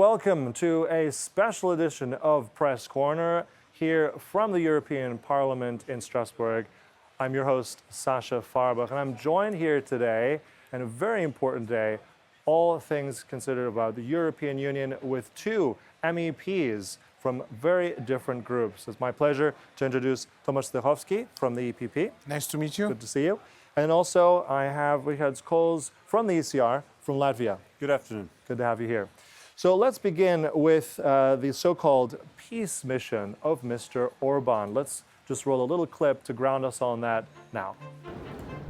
welcome to a special edition of Press Corner here from the European Parliament in Strasbourg. I'm your host, Sascha Fahrbach, and I'm joined here today on a very important day, all things considered about the European Union, with two MEPs from very different groups. It's my pleasure to introduce Tomáš Zdechovský from the EPP. Nice to meet you. Good to see you. And also I have Rihards from the ECR from Latvia. Good afternoon. Good to have you here. So let's begin with the so-called peace mission of Mr. Orban. Let's just roll a little clip to ground us on that now.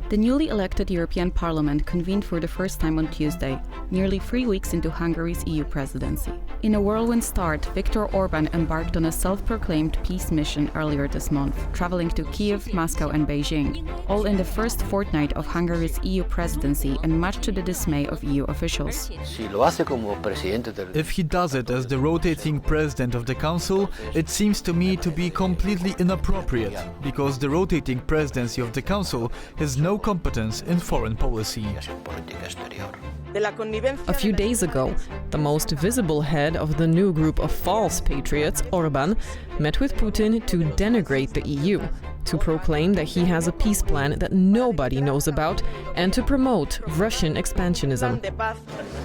The newly elected European Parliament convened for the first time on Tuesday, nearly 3 weeks into Hungary's EU presidency. In a whirlwind start, Viktor Orban embarked on a self-proclaimed peace mission earlier this month, traveling to Kiev, Moscow and Beijing, all in the first fortnight of Hungary's EU presidency and much to the dismay of EU officials. If he does it as the rotating president of the Council, it seems to me to be completely inappropriate, because the rotating presidency of the Council has no competence in foreign policy. A few days ago, the most visible head of the new group of false patriots, Orban, met with Putin to denigrate the EU, to proclaim that he has a peace plan that nobody knows about, and to promote Russian expansionism.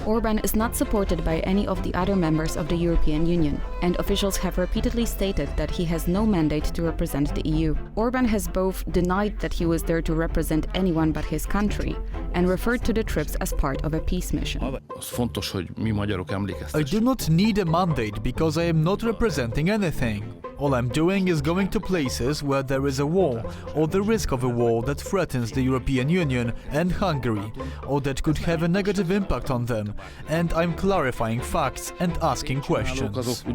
Orban is not supported by any of the other members of the European Union, and officials have repeatedly stated that he has no mandate to represent the EU. Orban has both denied that he was there to represent anyone but his country, and referred to the trips as part of a peace mission. I do not need a mandate because I am not representing anything. All I'm doing is going to places where there is a war, or the risk of a war that threatens the European Union and Hungary, or that could have a negative impact on them, and I'm clarifying facts and asking questions.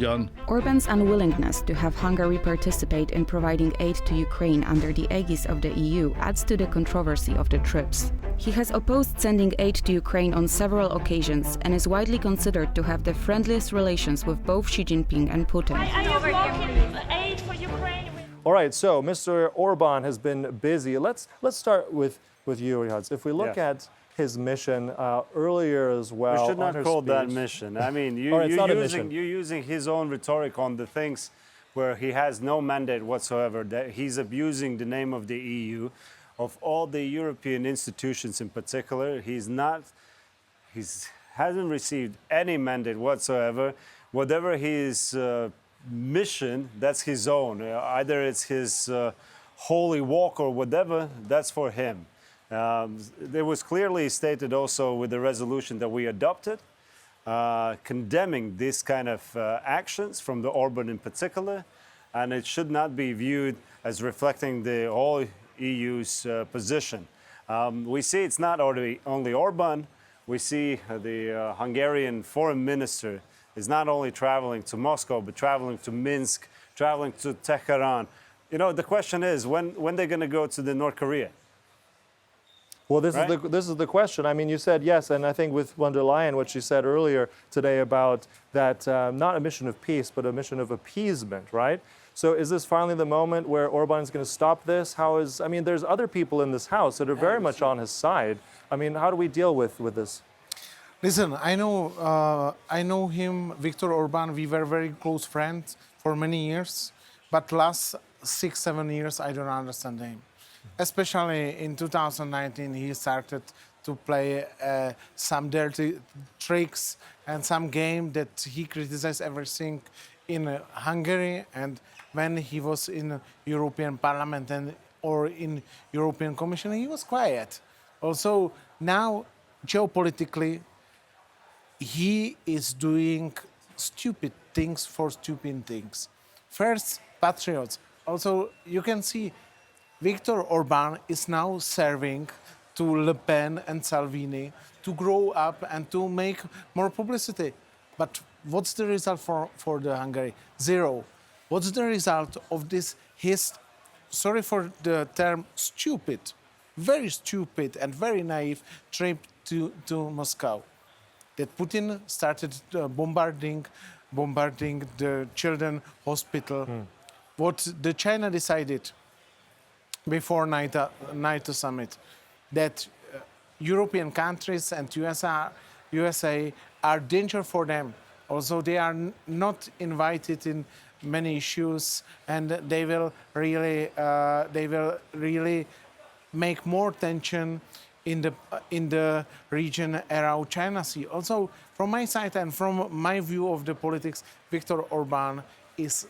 Orban's unwillingness to have Hungary participate in providing aid to Ukraine under the aegis of the EU adds to the controversy of the trips. He has opposed sending aid to Ukraine on several occasions and is widely considered to have the friendliest relations with both Xi Jinping and Putin. Aid for Ukraine. All right, so Mr. Orban has been busy. Let's start with you, Rihards. If we look at his mission earlier as well. We should not call that mission. I mean, you're using his own rhetoric on the things where he has no mandate whatsoever, that he's abusing the name of the EU, of all the European institutions in particular. He hasn't received any mandate whatsoever. Whatever his mission, that's his own. Either it's his holy walk or whatever, that's for him. It was clearly stated also with the resolution that we adopted, condemning this kind of actions from the Orban in particular, and it should not be viewed as reflecting the whole EU's position. We see it's not only Orban. We see the Hungarian foreign minister is not only traveling to Moscow, but traveling to Minsk, traveling to Tehran. You know, the question is, when they're going to go to the North Korea? Well, this is the question. I mean, you said yes, and I think with von der Leyen, what she said earlier today about that not a mission of peace, but a mission of appeasement, right? So is this finally the moment where Orban is going to stop this? I mean, there's other people in this house that are very much on his side. I mean, how do we deal with this? Listen, I know him, Viktor Orban. We were very close friends for many years, but last 6-7 years, I don't understand him. Especially in 2019, he started to play some dirty tricks and some game that he criticized everything in Hungary, and when he was in European Parliament or in European Commission, he was quiet. Also, now, geopolitically, he is doing stupid things for stupid things. First, patriots. Also, you can see Viktor Orban is now serving to Le Pen and Salvini to grow up and to make more publicity. But what's the result for the Hungary? Zero. What's the result of this, sorry for the term, stupid, very stupid and very naive trip to Moscow? That Putin started bombarding the children hospital. What the China decided before NATO summit, that European countries and USA are danger for them. Also, they are not invited in many issues, and they will really make more tension in the region around China Sea. Also, from my side and from my view of the politics, Viktor Orban is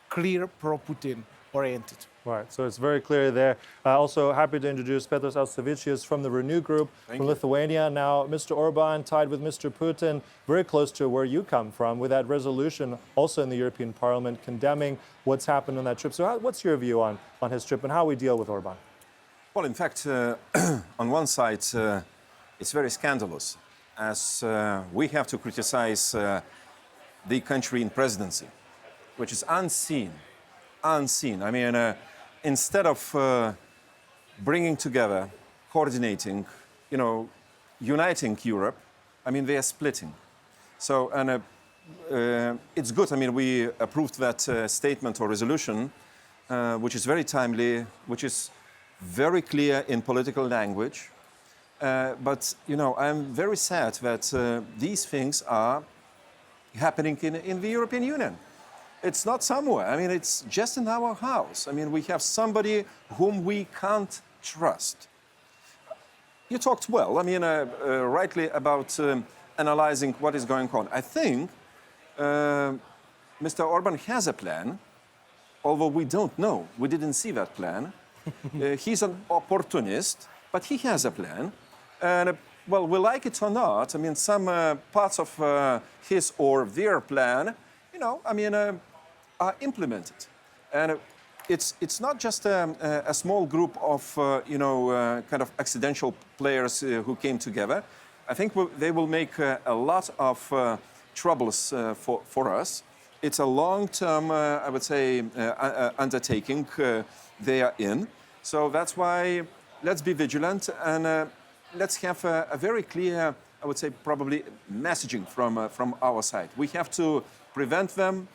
clear pro-Putin oriented. Right, so it's very clear there. Also happy to introduce Petras AUŠTREVIČIUS from the Renew Group from Lithuania. Now, Mr. Orban tied with Mr. Putin, very close to where you come from, with that resolution also in the European Parliament condemning what's happened on that trip. So what's your view on his trip and how we deal with Orban? Well, in fact, on one side, it's very scandalous, as we have to criticize the country in presidency, which is unseen. I mean, instead of bringing together, coordinating, uniting Europe, I mean, they are splitting. So, and it's good. I mean, we approved that statement or resolution, which is very timely, which is very clear in political language. But, I'm very sad that these things are happening in the European Union. It's not somewhere. I mean, it's just in our house. I mean, we have somebody whom we can't trust. You talked well, I mean, rightly about analyzing what is going on. I think Mr. Orban has a plan, although we don't know. We didn't see that plan. He's an opportunist, but he has a plan. And, well, we like it or not, I mean, some parts of his or their plan, are implemented. And it's not just a small group of, kind of accidental players who came together. I think they will make a lot of troubles for us. It's a long-term, I would say, undertaking they are in. So that's why let's be vigilant and let's have a very clear, I would say, probably messaging from our side. We have to prevent them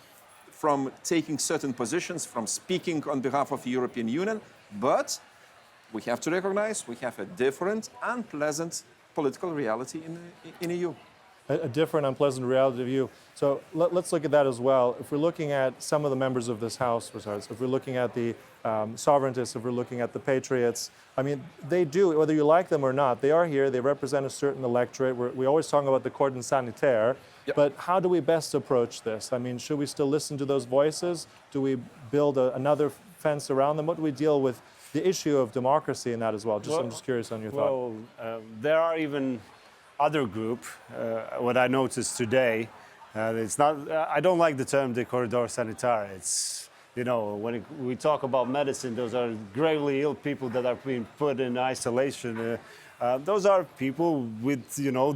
from taking certain positions, from speaking on behalf of the European Union, but we have to recognize we have a different, unpleasant political reality in EU. A different, unpleasant reality view. So let's look at that as well. If we're looking at some of the members of this House, if we're looking at the sovereigntists, if we're looking at the patriots, I mean, they do, whether you like them or not, they are here, they represent a certain electorate. We always talk about the cordon sanitaire, but how do we best approach this? I mean, should we still listen to those voices? Do we build another fence around them? What do we deal with the issue of democracy in that as well? I'm just curious on your thought. Well, there are even other group, what I noticed today, it's not, I don't like the term the corridor sanitaire. It's, when we talk about medicine, those are gravely ill people that are being put in isolation. Those are people with,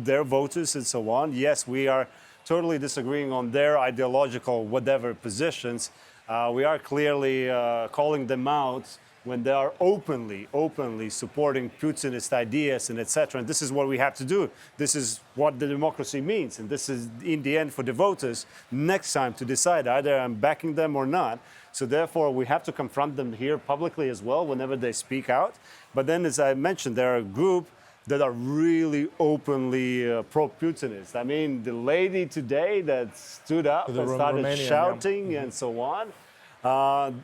their voters and so on. Yes, we are totally disagreeing on their ideological whatever positions. We are clearly calling them out when they are openly supporting Putinist ideas and etc. And this is what we have to do. This is what the democracy means. And this is, in the end, for the voters next time to decide either I'm backing them or not. So therefore, we have to confront them here publicly as well whenever they speak out. But then, as I mentioned, there are a group that are really openly pro-Putinist. I mean, the lady today that stood up and started Romanian, shouting and so on.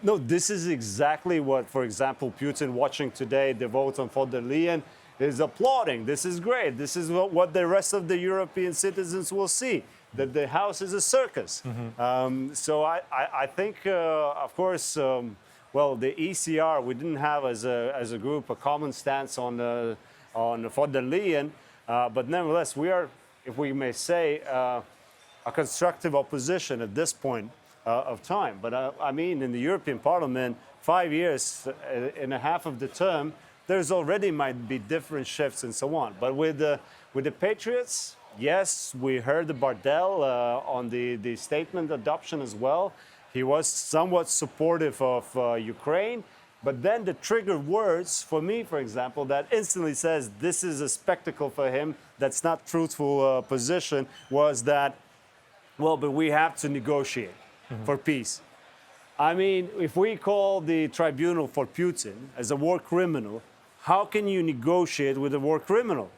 No, this is exactly what, for example, Putin watching today the vote on von der Leyen is applauding. This is great. This is what the rest of the European citizens will see, that the house is a circus. So I think, of course, well, the ECR, we didn't have as a group a common stance on von der Leyen, but nevertheless, we are, if we may say, a constructive opposition at this point of time. But I mean, in the European Parliament, 5 years and a half of the term, there's already might be different shifts and so on. But with the Patriots, yes, we heard the Bardell on the statement adoption as well. He was somewhat supportive of Ukraine. But then the trigger words for me, for example, that instantly says this is a spectacle for him, that's not truthful position, was that, well, but we have to negotiate for peace. I mean, if we call the tribunal for Putin as a war criminal, how can you negotiate with a war criminal?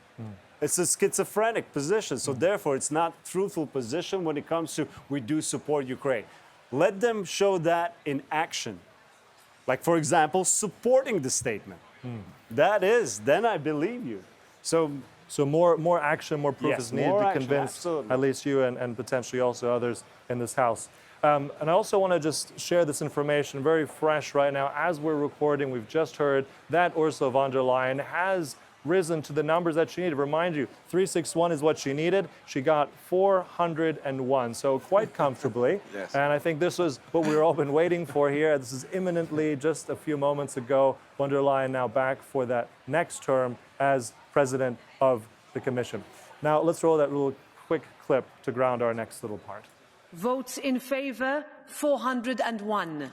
It's a schizophrenic position. So therefore, it's not truthful position when it comes to we do support Ukraine. Let them show that in action. Like, for example, supporting the statement. That is, then I believe you. So more action, more proof Yes, is needed more to action, convince absolutely. at least you and potentially also others in this House. And I also want to just share this information very fresh right now. As we're recording, we've just heard that Ursula von der Leyen has risen to the numbers that she needed. Remind you, 361 is what she needed. She got 401, so quite comfortably. Yes. And I think this was what we've all been waiting for here. This is imminently, just a few moments ago, von der Leyen now back for that next term as president of the Commission. Now, let's roll that little quick clip to ground our next little part. Votes in favour, 401.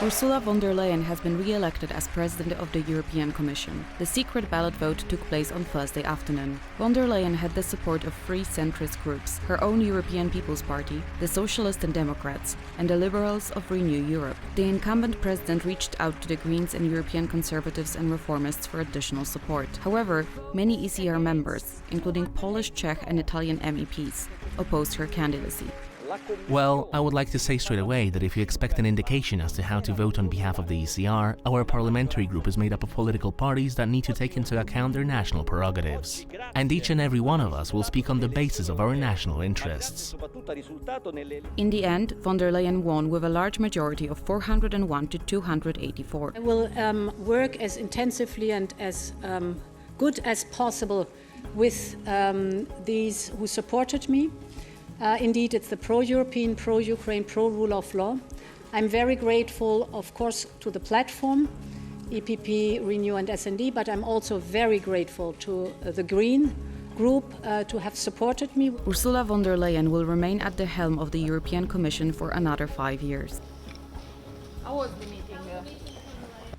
Ursula von der Leyen has been re-elected as president of the European Commission. The secret ballot vote took place on Thursday afternoon. Von der Leyen had the support of three centrist groups: her own European People's Party, the Socialists and Democrats, and the Liberals of Renew Europe. The incumbent president reached out to the Greens and European Conservatives and Reformists for additional support. However, many ECR members, including Polish, Czech and Italian MEPs, opposed her candidacy. Well, I would like to say straight away that if you expect an indication as to how to vote on behalf of the ECR, our parliamentary group is made up of political parties that need to take into account their national prerogatives. And each and every one of us will speak on the basis of our national interests. In the end, von der Leyen won with a large majority of 401 to 284. I will work as intensively and as good as possible with these who supported me. Indeed, it's the pro-European, pro-Ukraine, pro-rule of law. I'm very grateful, of course, to the platform, EPP, Renew and SD, but I'm also very grateful to the Green group to have supported me. Ursula von der Leyen will remain at the helm of the European Commission for another 5 years. How was the meeting?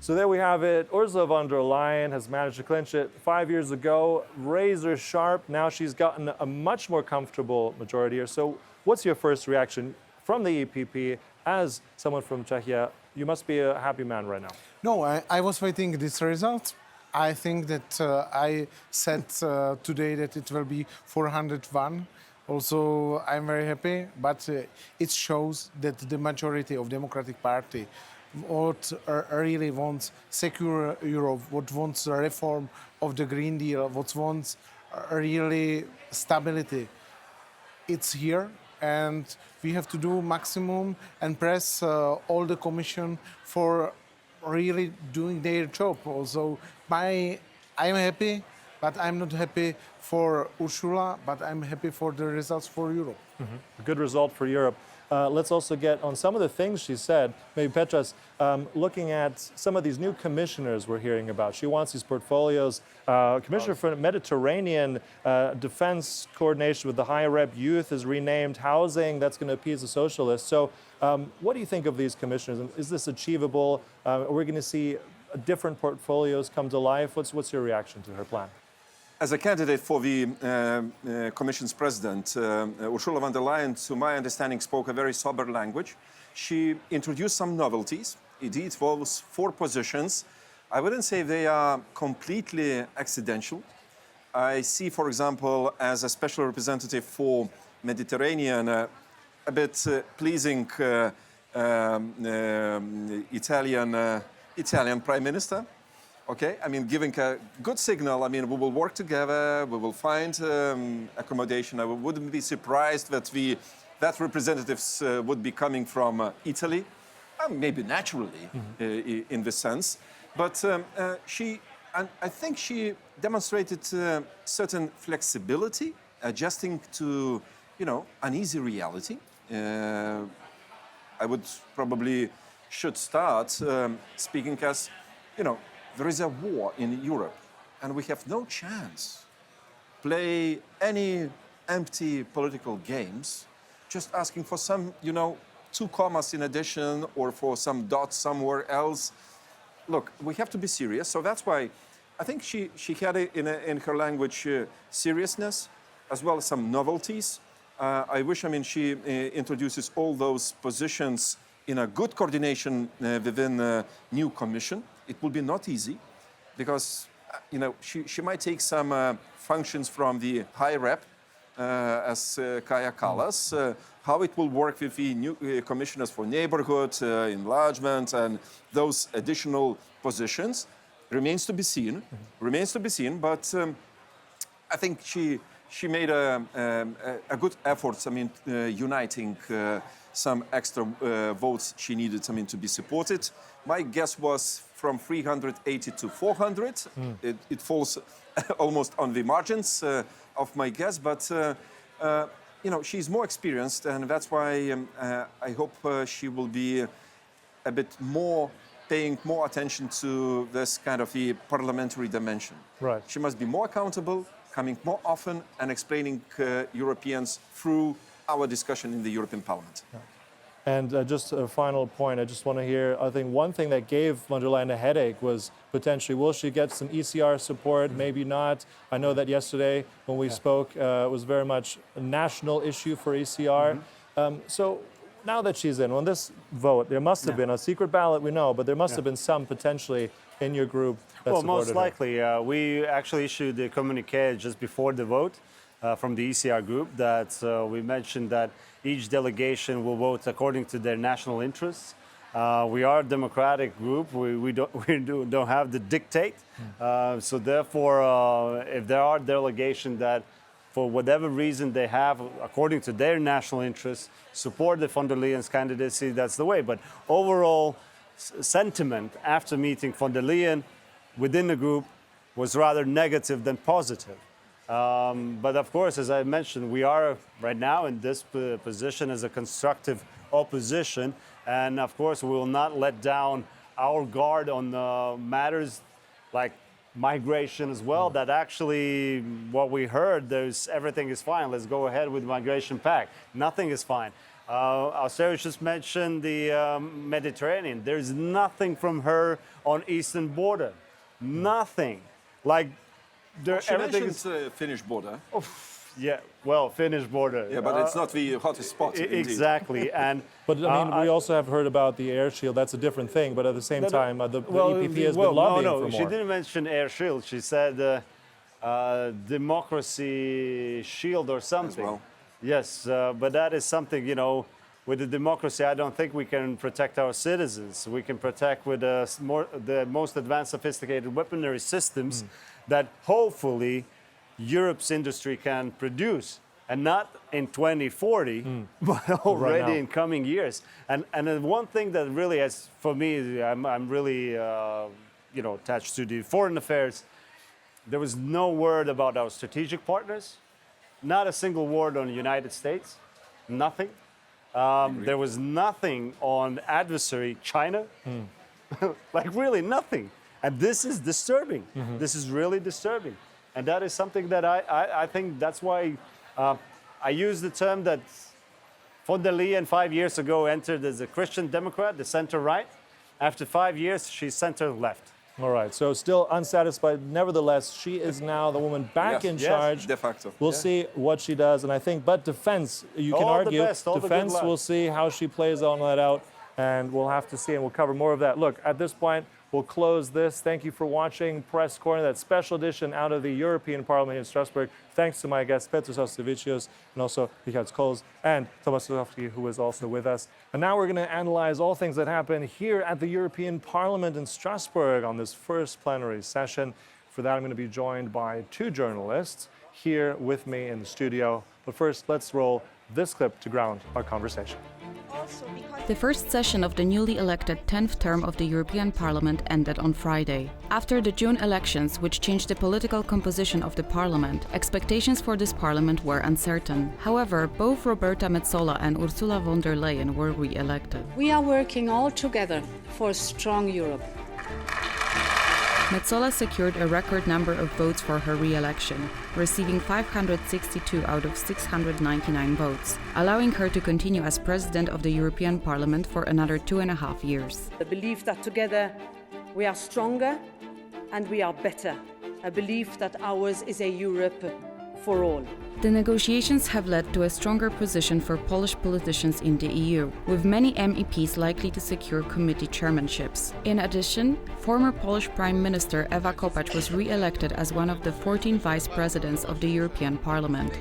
So there we have it. Ursula von der Leyen has managed to clinch it 5 years ago, razor sharp. Now she's gotten a much more comfortable majority here. So what's your first reaction from the EPP as someone from Czechia? You must be a happy man right now. No, I was waiting this result. I think that I said today that it will be 401. Also, I'm very happy, but it shows that the majority of Democratic Party what really wants secure Europe, what wants a reform of the Green Deal, what wants really stability. It's here, and we have to do maximum and press all the Commission for really doing their job. Also, I'm happy, but I'm not happy for Ursula, but I'm happy for the results for Europe. A good result for Europe. Let's also get on some of the things she said. Maybe Petras, looking at some of these new commissioners we're hearing about. She wants these portfolios. Commissioner for Mediterranean Defense Coordination with the High Rep Youth is renamed. Housing, that's going to appease the socialists. So what do you think of these commissioners? Is this achievable? Are we going to see different portfolios come to life? What's your reaction to her plan? As a candidate for the Commission's president, Ursula von der Leyen, to my understanding, spoke a very sober language. She introduced some novelties. It involves 4 positions. I wouldn't say they are completely accidental. I see, for example, as a special representative for Mediterranean, a bit pleasing Italian Prime Minister. Okay, I mean, giving a good signal. I mean, we will work together, we will find accommodation. I wouldn't be surprised that representatives would be coming from Italy, maybe naturally in this sense. But I think she demonstrated certain flexibility, adjusting to, an easy reality. I would probably should start speaking as, there is a war in Europe, and we have no chance play any empty political games, just asking for some, 2 commas in addition or for some dots somewhere else. Look, we have to be serious. So that's why I think she had in her language seriousness, as well as some novelties. I wish, she introduces all those positions in a good coordination within the new commission. It will be not easy because, she might take some functions from the high rep, as Kaja Kallas. How it will work with the new commissioners for neighborhood, enlargement, and those additional positions remains to be seen. But I think she made a good effort. Uniting some extra votes she needed. To be supported. My guess was from 380 to 400. It falls almost on the margins of my guess, but she's more experienced, and that's why I hope she will be a bit more paying more attention to this kind of the parliamentary dimension. Right. She must be more accountable, coming more often, and explaining Europeans through our discussion in the European Parliament. Yeah. And just a final point, I just want to hear, I think one thing that gave von der Leyen a headache was potentially, will she get some ECR support? Maybe not. I know that yesterday when we spoke, it was very much a national issue for ECR. So now that she's in, on this vote, there must have been a secret ballot, we know, but there must have been some potentially in your group that supported most her. likely. We actually issued a communique just before the vote from the ECR group that we mentioned that each delegation will vote according to their national interests. We are a democratic group. We don't have the dictate. So therefore, if there are delegations that, for whatever reason they have, according to their national interests, support the von der Leyen's candidacy, that's the way. But overall sentiment after meeting von der Leyen within the group was rather negative than positive. But of course, as I mentioned, we are right now in this position as a constructive opposition. And of course, we will not let down our guard on matters like migration as well, that actually what we heard, everything is fine. Let's go ahead with the migration pact. Nothing is fine. Australia just mentioned the Mediterranean. There's nothing from her on eastern border. Nothing. Like, she mentions Finnish border. Yeah, well, Finnish border. Yeah, but it's not the hottest spot. Exactly, and but I mean, we also have heard about the air shield. That's a different thing. But at the same time, the EPP has been lobbying for more. She didn't mention air shield. She said democracy shield or something. As well. Yes, but that is something, with the democracy, I don't think we can protect our citizens. We can protect with the most advanced, sophisticated weaponry systems that hopefully Europe's industry can produce, and not in 2040, but already in coming years. And one thing that really has, for me, I'm really attached to the foreign affairs. There was no word about our strategic partners, not a single word on the United States, nothing. There was nothing on adversary China, like really nothing. And this is disturbing. This is really disturbing. And that is something that I think that's why I use the term that von der Leyen 5 years ago entered as a Christian Democrat, the center-right. After 5 years, she's center-left. All right, so still unsatisfied. Nevertheless, she is now the woman back in charge. De facto. We'll see what she does. And I think, but defense, you can argue, defense, we'll see how she plays all that out. And we'll have to see, and we'll cover more of that. Look, at this point, we'll close this. Thank you for watching Press Corner, that special edition out of the European Parliament in Strasbourg. Thanks to my guests, Petras AUŠTREVIČIUS, and also Rihards KOLS, and Tomáš Zdechovský, who is also with us. And now we're going to analyze all things that happen here at the European Parliament in Strasbourg on this first plenary session. For that, I'm going to be joined by two journalists here with me in the studio. But first, let's roll this clip to ground our conversation. The first session of the newly elected 10th term of the European Parliament ended on Friday. After the June elections, which changed the political composition of the Parliament, expectations for this Parliament were uncertain. However, both Roberta Metsola and Ursula von der Leyen were re-elected. We are working all together for a strong Europe. Metsola secured a record number of votes for her re-election, receiving 562 out of 699 votes, allowing her to continue as President of the European Parliament for another 2.5 years. I believe that together we are stronger and we are better. I believe that ours is a Europe for all. The negotiations have led to a stronger position for Polish politicians in the EU, with many MEPs likely to secure committee chairmanships. In addition, former Polish Prime Minister Ewa Kopacz was re-elected as one of the 14 vice presidents of the European Parliament.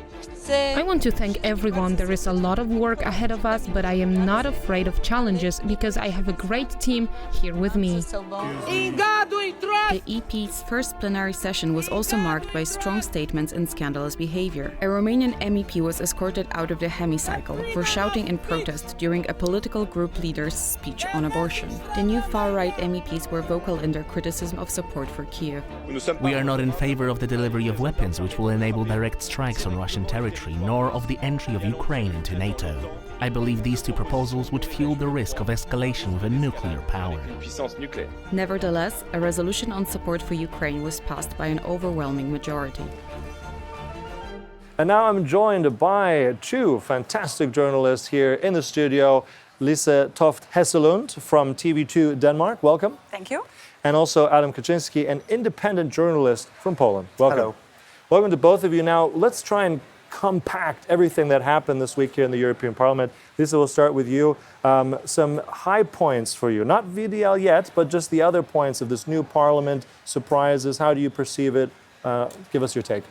I want to thank everyone. There is a lot of work ahead of us, but I am not afraid of challenges because I have a great team here with me. The EP's first plenary session was also marked by strong statements and scandalous behavior. A Romanian MEP was escorted out of the hemicycle for shouting in protest during a political group leader's speech on abortion. The new far-right MEPs were vocal in their criticism of support for Kiev. We are not in favor of the delivery of weapons which will enable direct strikes on Russian territory, nor of the entry of Ukraine into NATO. I believe these two proposals would fuel the risk of escalation with a nuclear power. Nevertheless, a resolution on support for Ukraine was passed by an overwhelming majority. And now I'm joined by two fantastic journalists here in the studio. Lise Toft Hessellund from TV2 Denmark, welcome. Thank you. And also Adam Kaczyński, an independent journalist from Poland. Welcome. Hello. Welcome to both of you. Now, let's try and compact everything that happened this week here in the European Parliament. Lisa, we'll start with you. Some high points for you. Not VDL yet, but just the other points of this new Parliament, surprises. How do you perceive it? Give us your take.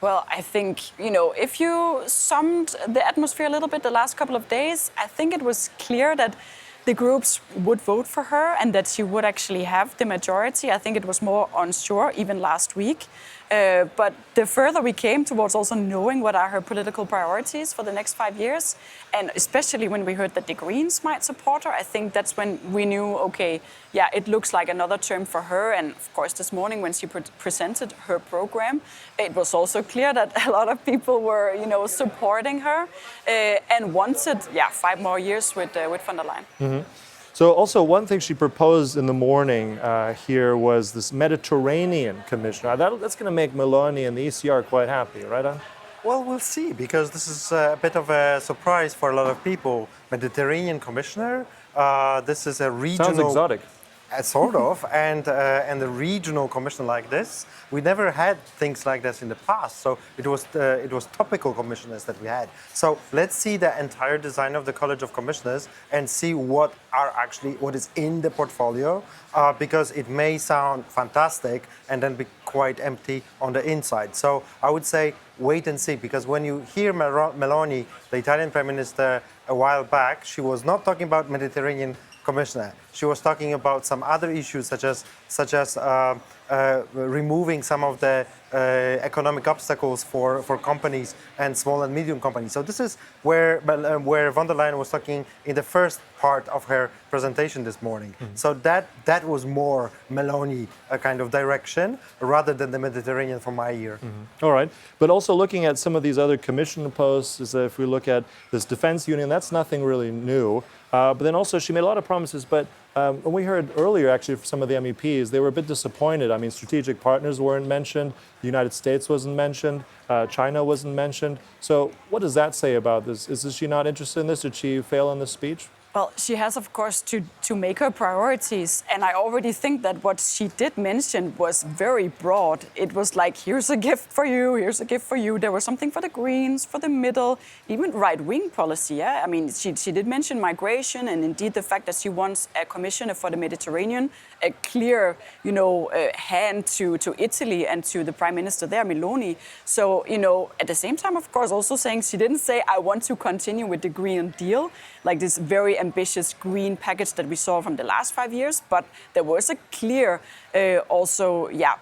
Well, I think, if you summed the atmosphere a little bit the last couple of days, I think it was clear that the groups would vote for her and that she would actually have the majority. I think it was more unsure even last week. But the further we came towards also knowing what are her political priorities for the next 5 years, and especially when we heard that the Greens might support her, I think that's when we knew, okay, yeah, it looks like another term for her. And of course, this morning when she presented her program, it was also clear that a lot of people were, supporting her and wanted, 5 more years with von der Leyen. Mm-hmm. So also one thing she proposed in the morning here was this Mediterranean Commissioner. That's going to make Meloni and the ECR quite happy, right, Anne? Well, we'll see, because this is a bit of a surprise for a lot of people. Mediterranean Commissioner, this is a regional... Sounds exotic. Sort of, and a regional commission like this, we never had things like this in the past. So it was topical commissioners that we had. So let's see the entire design of the College of Commissioners and see what is in the portfolio, because it may sound fantastic and then be quite empty on the inside. So I would say wait and see, because when you hear Meloni, the Italian Prime Minister, a while back, she was not talking about Mediterranean Commissioner. She was talking about some other issues, such as removing some of the economic obstacles for companies and small and medium companies. So this is where von der Leyen was talking in the first part of her presentation this morning. Mm-hmm. So that was more Meloni kind of direction rather than the Mediterranean from my ear. Mm-hmm. All right, but also looking at some of these other commission posts, is if we look at this defense union, that's nothing really new. But then also she made a lot of promises, but when we heard earlier actually from some of the MEPs, they were a bit disappointed. I mean, strategic partners weren't mentioned, the United States wasn't mentioned, China wasn't mentioned. So what does that say about this? Is she not interested in this? Did she fail in this speech? Well, she has, of course, to make her priorities. And I already think that what she did mention was very broad. It was like, here's a gift for you, here's a gift for you. There was something for the Greens, for the middle, even right-wing policy. Yeah? I mean, she did mention migration, and indeed the fact that she wants a commissioner for the Mediterranean, a clear, hand to Italy and to the Prime Minister there, Meloni. So, at the same time, of course, also saying she didn't say, I want to continue with the Green Deal, like this very ambitious green package that we saw from the last 5 years, but there was a clear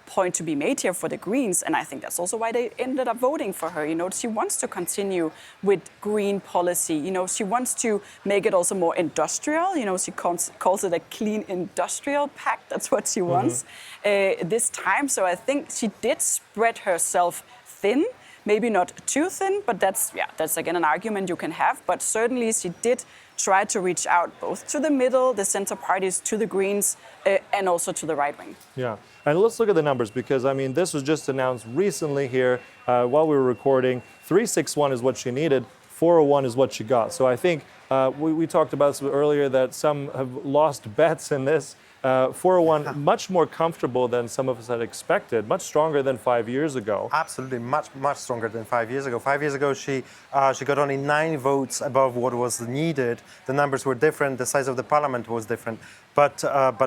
point to be made here for the Greens, and I think that's also why they ended up voting for her. She wants to continue with green policy. She wants to make it also more industrial. She calls it a clean industrial pact. That's what she wants this time. So I think she did spread herself thin. Maybe not too thin, but that's again an argument you can have. But certainly she did try to reach out both to the middle, the center parties, to the Greens, and also to the right wing. Yeah, and let's look at the numbers, because, I mean, this was just announced recently here while we were recording. 361 is what she needed, 401 is what she got. So I think We talked about this earlier that some have lost bets in this. 401 much more comfortable than some of us had expected, much stronger than 5 years ago. Absolutely, much stronger than 5 years ago. 5 years ago, she got only 9 votes above what was needed. The numbers were different. The size of the parliament was different, but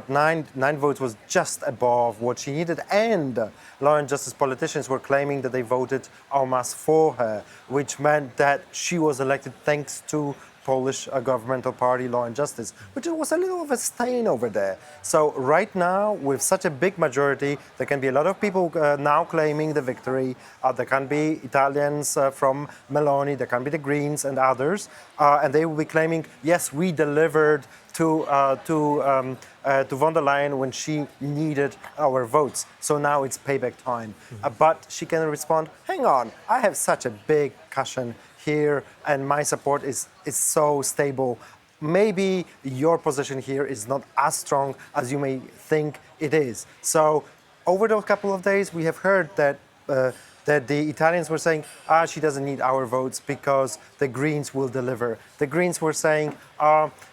nine votes was just above what she needed. And law and justice politicians were claiming that they voted en masse for her, which meant that she was elected thanks to Polish governmental party, Law and Justice, which was a little of a stain over there. So right now, with such a big majority, there can be a lot of people now claiming the victory. There can be Italians from Meloni, there can be the Greens and others, and they will be claiming, yes, we delivered to von der Leyen when she needed our votes. So now it's payback time. But she can respond, hang on, I have such a big cushion here, and my support is so stable. Maybe your position here is not as strong as you may think it is. So over those couple of days, we have heard that the Italians were saying, she doesn't need our votes because the Greens will deliver. The Greens were saying,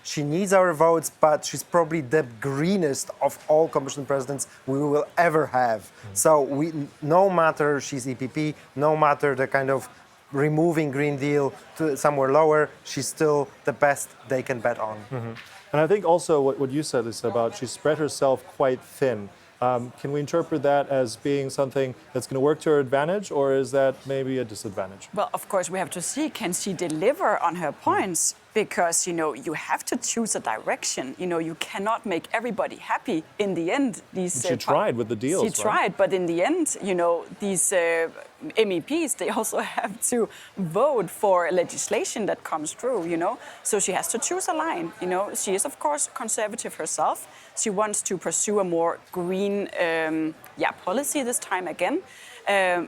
she needs our votes, but she's probably the greenest of all Commission presidents we will ever have. So no matter she's EPP, no matter the kind of removing Green Deal to somewhere lower, she's still the best they can bet on. And I think also what you said, Lise, about she spread herself quite thin. Can we interpret that as being something that's going to work to her advantage, or is that maybe a disadvantage? Well, of course, we have to see, can she deliver on her points? Because, you have to choose a direction. You cannot make everybody happy in the end. She tried with the deals, She tried, but in the end, these MEPs, they also have to vote for legislation that comes through, So she has to choose a line, She is, of course, conservative herself. She wants to pursue a more green policy this time again.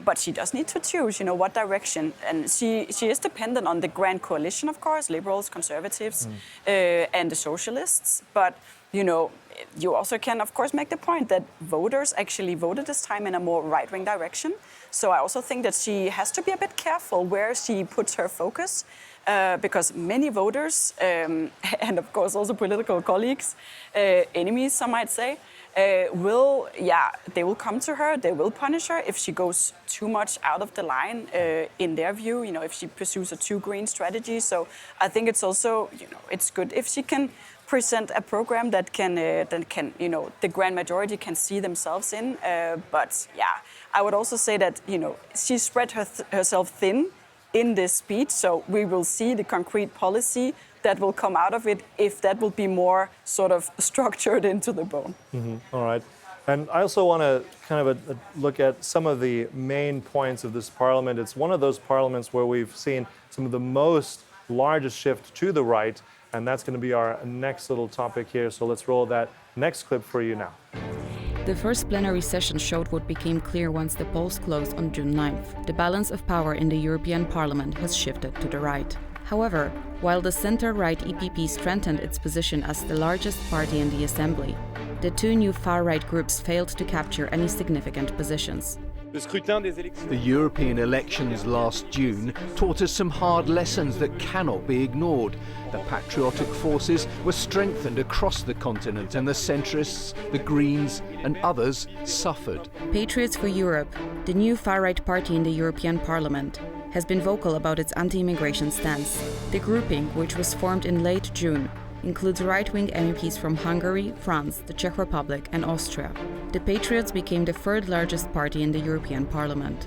But she does need to choose, what direction. And she is dependent on the grand coalition, of course, liberals, conservatives, and the socialists. But, you also can, of course, make the point that voters actually voted this time in a more right-wing direction. So I also think that she has to be a bit careful where she puts her focus. Because many voters, and of course also political colleagues, enemies, some might say, they will come to her, they will punish her if she goes too much out of the line, in their view, if she pursues a too green strategy. So I think it's also, it's good if she can present a program that can, the grand majority can see themselves in. But I would also say that, she spread herself thin in this speech, so we will see the concrete policy that will come out of it if that will be more sort of structured into the bone. All right. And I also want to kind of look at some of the main points of this parliament. It's one of those parliaments where we've seen some of the largest shift to the right, and that's going to be our next little topic here. So let's roll that next clip for you now. The first plenary session showed what became clear once the polls closed on June 9th. The balance of power in the European Parliament has shifted to the right. However, while the center-right EPP strengthened its position as the largest party in the Assembly, the two new far-right groups failed to capture any significant positions. The European elections last June taught us some hard lessons that cannot be ignored. The patriotic forces were strengthened across the continent, and the centrists, the Greens and others suffered. Patriots for Europe, the new far-right party in the European Parliament, has been vocal about its anti-immigration stance. The grouping, which was formed in late June, includes right-wing MEPs from Hungary, France, the Czech Republic and Austria. The Patriots became the third largest party in the European Parliament.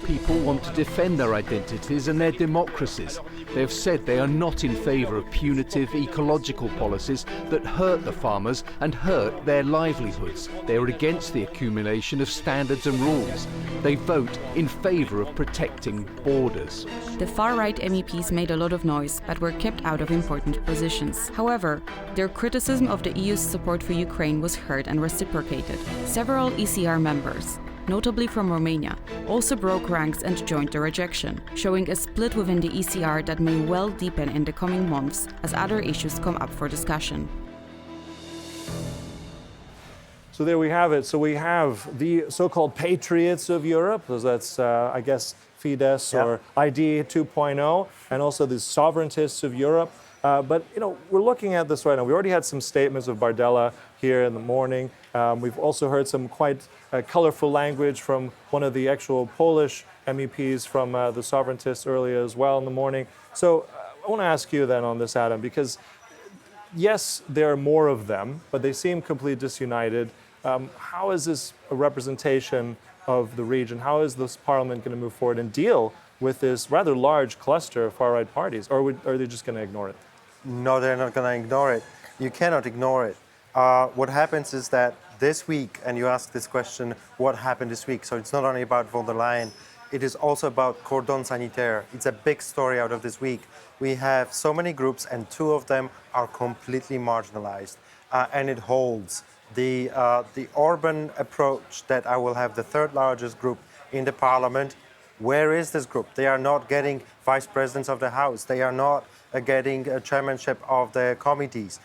People want to defend their identities and their democracies. They have said they are not in favour of punitive ecological policies that hurt the farmers and hurt their livelihoods. They are against the accumulation of standards and rules. They vote in favour of protecting borders. The far-right MEPs made a lot of noise but were kept out of important positions. However, their criticism of the EU's support for Ukraine was heard and reciprocated. Several ECR members, notably from Romania, also broke ranks and joined the rejection, showing a split within the ECR that may well deepen in the coming months as other issues come up for discussion. So there we have it. So we have the so-called patriots of Europe, so that's, I guess, Fidesz or ID 2.0, and also the sovereigntists of Europe. But we're looking at this right now. We already had some statements of Bardella here in the morning. We've also heard some quite colorful language from one of the actual Polish MEPs from the Sovereigntists earlier as well in the morning. So I want to ask you then on this, Adam, because yes, there are more of them, but they seem completely disunited. How is this a representation of the region? How is this parliament going to move forward and deal with this rather large cluster of far-right parties? Or are they just going to ignore it? No, they're not going to ignore it. You cannot ignore it. What happens is that this week, and you asked this question, what happened this week? So it's not only about von der Leyen, it is also about cordon sanitaire. It's a big story out of this week. We have so many groups, and two of them are completely marginalized, and it holds. The Orban approach that I will have the third largest group in the parliament. Where is this group? They are not getting vice presidents of the House. They are not getting a chairmanship of the committees.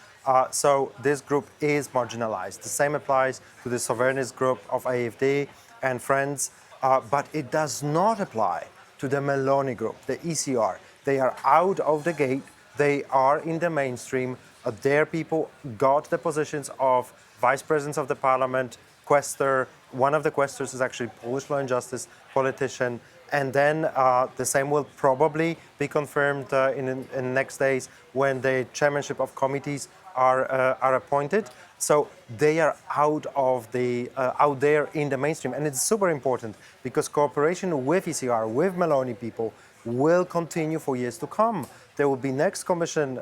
So this group is marginalized. The same applies to the sovereignist group of AfD and Friends, but it does not apply to the Meloni group, the ECR. They are out of the gate. They are in the mainstream. Their people got the positions of vice presidents of the parliament, questor. One of the questors is actually Polish Law and Justice politician. And then the same will probably be confirmed in the next days when the chairmanship of committees are appointed. So they are out there in the mainstream, and it's super important because cooperation with ECR, with Meloni people, will continue for years to come. There will be next commission,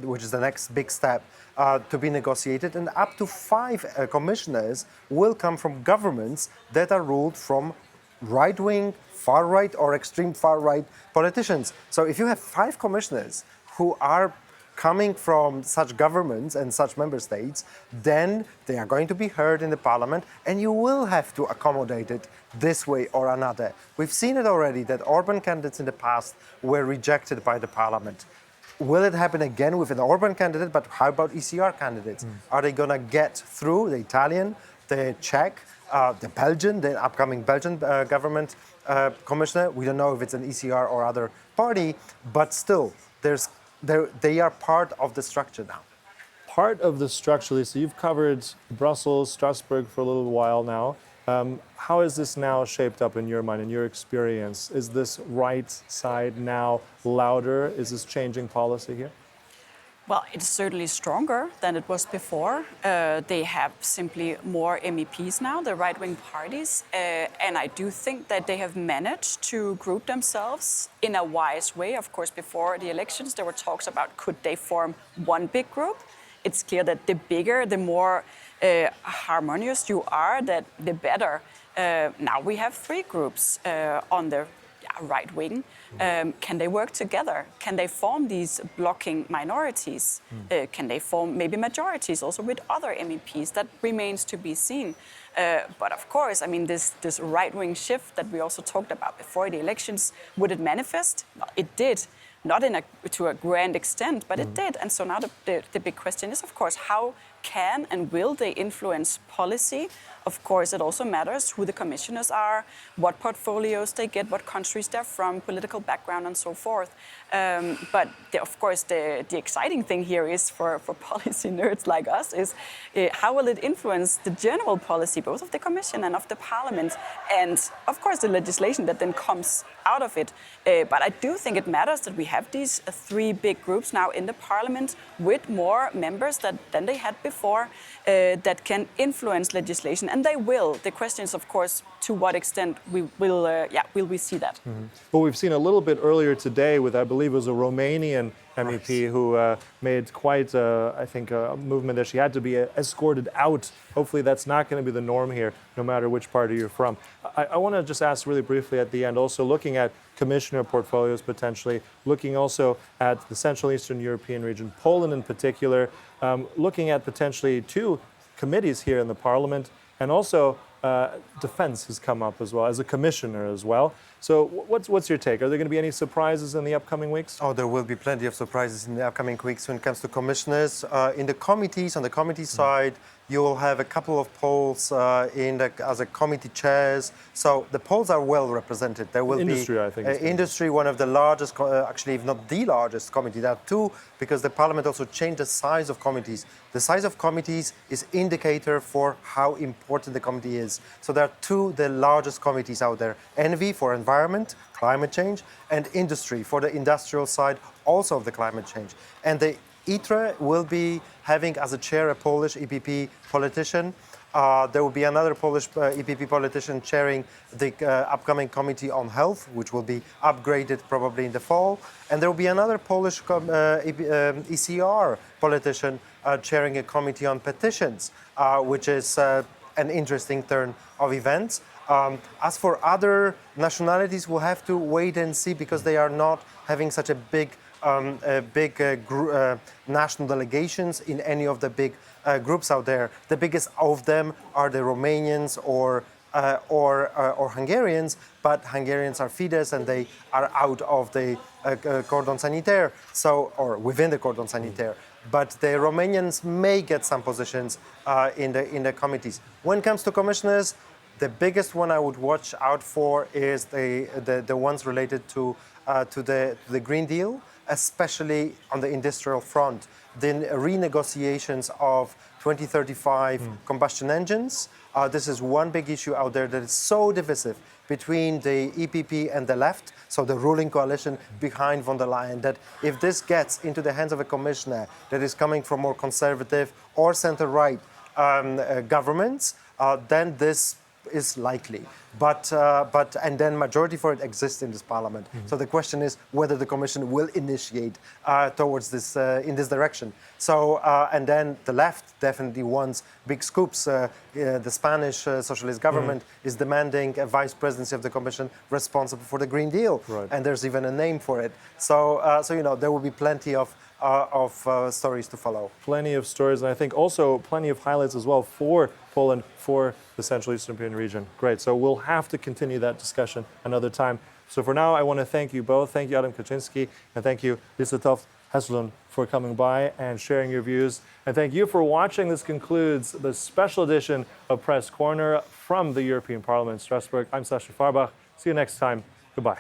which is the next big step, to be negotiated, and up to 5 commissioners will come from governments that are ruled from right-wing, far-right or extreme far-right politicians. So if you have 5 commissioners who are coming from such governments and such member states, then they are going to be heard in the parliament, and you will have to accommodate it this way or another. We've seen it already that Orban candidates in the past were rejected by the parliament. Will it happen again with an Orban candidate? But how about ECR candidates? Are they going to get through the Italian, the Czech, the Belgian, the upcoming Belgian government commissioner? We don't know if it's an ECR or other party, but still, they are part of the structure now. Part of the structure, Lisa, you've covered Brussels, Strasbourg for a little while now. How is this now shaped up in your mind, in your experience? Is this right side now louder? Is this changing policy here? Well, it's certainly stronger than it was before. They have simply more MEPs now, the right-wing parties. And I do think that they have managed to group themselves in a wise way. Of course, before the elections, there were talks about could they form one big group. It's clear that the bigger, the more harmonious you are, that the better. Now we have 3 groups on the right wing. Can they work together? Can they form these blocking minorities? Can they form maybe majorities also with other MEPs? That remains to be seen. But of course, I mean, this right-wing shift that we also talked about before the elections, would it manifest? Well, it did. Not to a grand extent, but it did. And so now the big question is, of course, how can and will they influence policy? Of course, it also matters who the commissioners are, what portfolios they get, what countries they're from, political background, and so forth. But of course, the exciting thing here is for policy nerds like us is how will it influence the general policy, both of the Commission and of the Parliament, and of course the legislation that then comes out of it. But I do think it matters that we have these 3 big groups now in the Parliament with more members than they had before that can influence legislation, and they will. The question is, of course, to what extent will we see that? Well, we've seen a little bit earlier today with, I believe it was a Romanian MEP who made quite, I think, a movement that she had to be escorted out. Hopefully that's not going to be the norm here, no matter which party you're from. I want to just ask really briefly at the end, also looking at commissioner portfolios potentially, looking also at the Central Eastern European region, Poland in particular, looking at potentially 2 committees here in the Parliament, and also defense has come up as well, as a commissioner as well. So what's your take? Are there going to be any surprises in the upcoming weeks? Oh, there will be plenty of surprises in the upcoming weeks when it comes to commissioners. In the committees, on the committee side, You will have a couple of Poles as a committee chairs. So the Poles are well represented. There will Industry, be I think, is industry, one of the largest, actually, if not the largest committee. There are two, because the parliament also changed the size of committees. The size of committees is indicator for how important the committee is. So there are two, the largest committees out there. ENVI for environment, climate change, and industry for the industrial side, also of the climate change. And the ITRE will be having as a chair a Polish EPP politician. There will be another Polish EPP politician chairing the upcoming Committee on Health, which will be upgraded probably in the fall. And there will be another Polish ECR politician chairing a Committee on Petitions, which is an interesting turn of events. As for other nationalities, we'll have to wait and see because they are not having such a big national delegations in any of the big groups out there. The biggest of them are the Romanians or Hungarians, but Hungarians are Fidesz and they are out of the cordon sanitaire, or within the cordon sanitaire. But the Romanians may get some positions in the committees. When it comes to commissioners, the biggest one I would watch out for is the ones related to the Green Deal, especially on the industrial front. The renegotiations of 2035 combustion engines. This is one big issue out there that is so divisive between the EPP and the left, so the ruling coalition behind von der Leyen, that if this gets into the hands of a commissioner that is coming from more conservative or center-right governments, then this is likely. And then majority for it exists in this parliament. So the question is whether the commission will initiate towards this in this direction. So and then the left definitely wants big scoops. The Spanish socialist government is demanding a vice presidency of the commission responsible for the Green Deal, and there's even a name for it. So there will be plenty of stories to follow. Plenty of stories, and I think also plenty of highlights as well for Poland, for the Central Eastern European region. Great. So we'll have to continue that discussion another time. So for now, I want to thank you both. Thank you, Adam Kaczyński, and thank you, Lise Toft, Hessellund, for coming by and sharing your views. And thank you for watching. This concludes the special edition of Press Corner from the European Parliament, Strasbourg. I'm Sascha Fahrbach. See you next time. Goodbye.